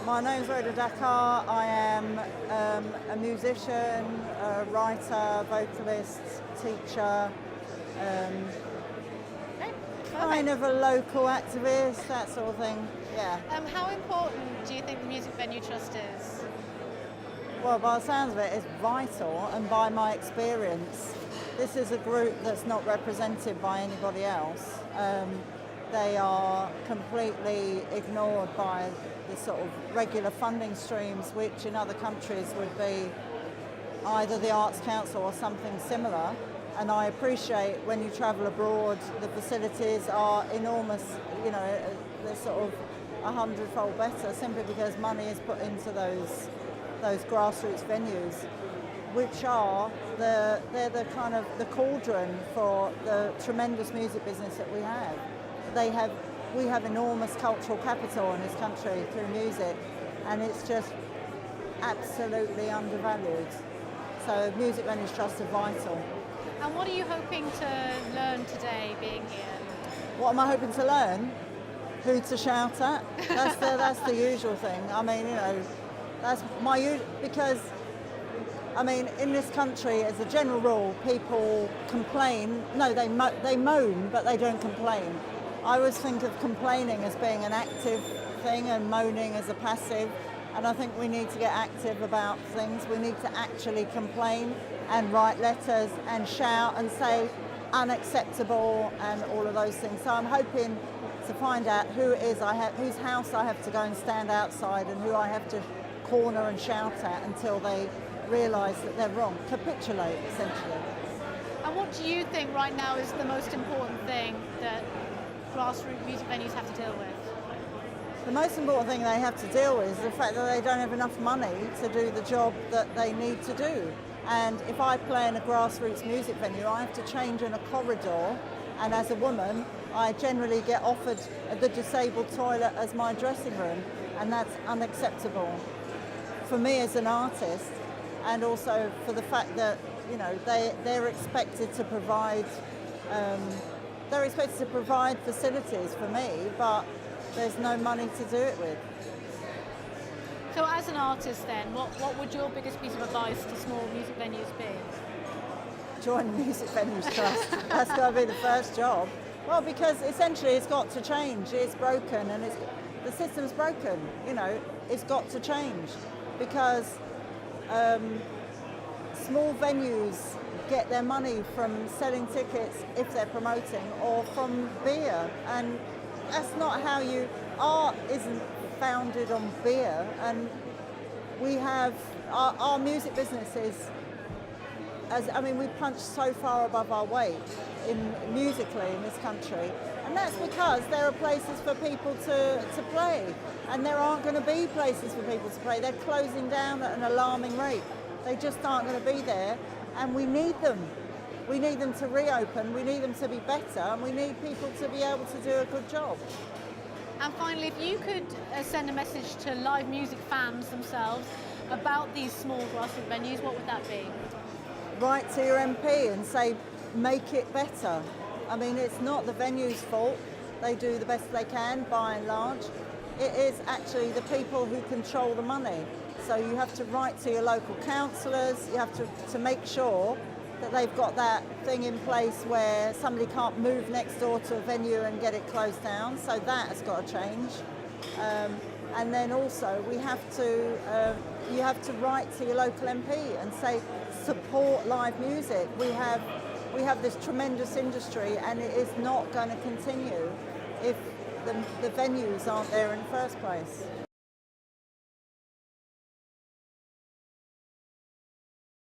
My name's Rhoda Dakar. I am a musician, a writer, vocalist, teacher, kind of a local activist, that sort of thing. Yeah. How important do you think the Music Venue Trust is? Well, by the sounds of it, it's vital, and by my experience, this is a group that's not represented by anybody else. They are completely ignored by the sort of regular funding streams, which in other countries would be either the Arts Council or something similar. And I appreciate when you travel abroad, the facilities are enormous, you know, they're sort of 100-fold better simply because money is put into those grassroots venues, which are they're the kind of the cauldron for the tremendous music business that we have. We have enormous cultural capital in this country through music, and it's just absolutely undervalued. So Music Venues Trust are vital. And what are you hoping to learn today being here? What am I hoping to learn? Who to shout at? That's the usual thing. I mean, you know, that's because I mean, in this country, as a general rule, people complain. No, they moan, but they don't complain. I always think of complaining as being an active thing and moaning as a passive. And I think we need to get active about things. We need to actually complain and write letters and shout and say unacceptable and all of those things. So I'm hoping to find out who it is whose house I have to go and stand outside and who I have to corner and shout at until they realise that they're wrong, capitulate essentially. And what do you think right now is the most important thing that grassroots music venues have to deal with? The most important thing they have to deal with is the fact that they don't have enough money to do the job that they need to do. And if I play in a grassroots music venue, I have to change in a corridor, and as a woman, I generally get offered the disabled toilet as my dressing room, and that's unacceptable for me as an artist, and also for the fact that, you know, they're expected to provide facilities for me, but there's no money to do it with. So as an artist then, what would your biggest piece of advice to small music venues be? Join the Music Venues Trust. That's got to be the first job. Well, because essentially it's got to change. It's broken, and the system's broken. You know, it's got to change because small venues get their money from selling tickets if they're promoting, or from beer, and that's not how art isn't founded on beer. And we have our music businesses, we punch so far above our weight musically in this country, and that's because there are places for people to play, and there aren't going to be places for people to play. They're closing down at an alarming rate. They just aren't going to be there, and we need them. We need them to reopen, we need them to be better, and we need people to be able to do a good job. And finally, if you could send a message to live music fans themselves about these small grassroots venues, what would that be? Write to your MP and say, make it better. I mean, it's not the venue's fault. They do the best they can, by and large. It is actually the people who control the money. So you have to write to your local councillors, you have to make sure that they've got that thing in place where somebody can't move next door to a venue and get it closed down. So that has got to change. And then also you have to write to your local MP and say, support live music. We have this tremendous industry, and it is not going to continue if the venues aren't there in the first place.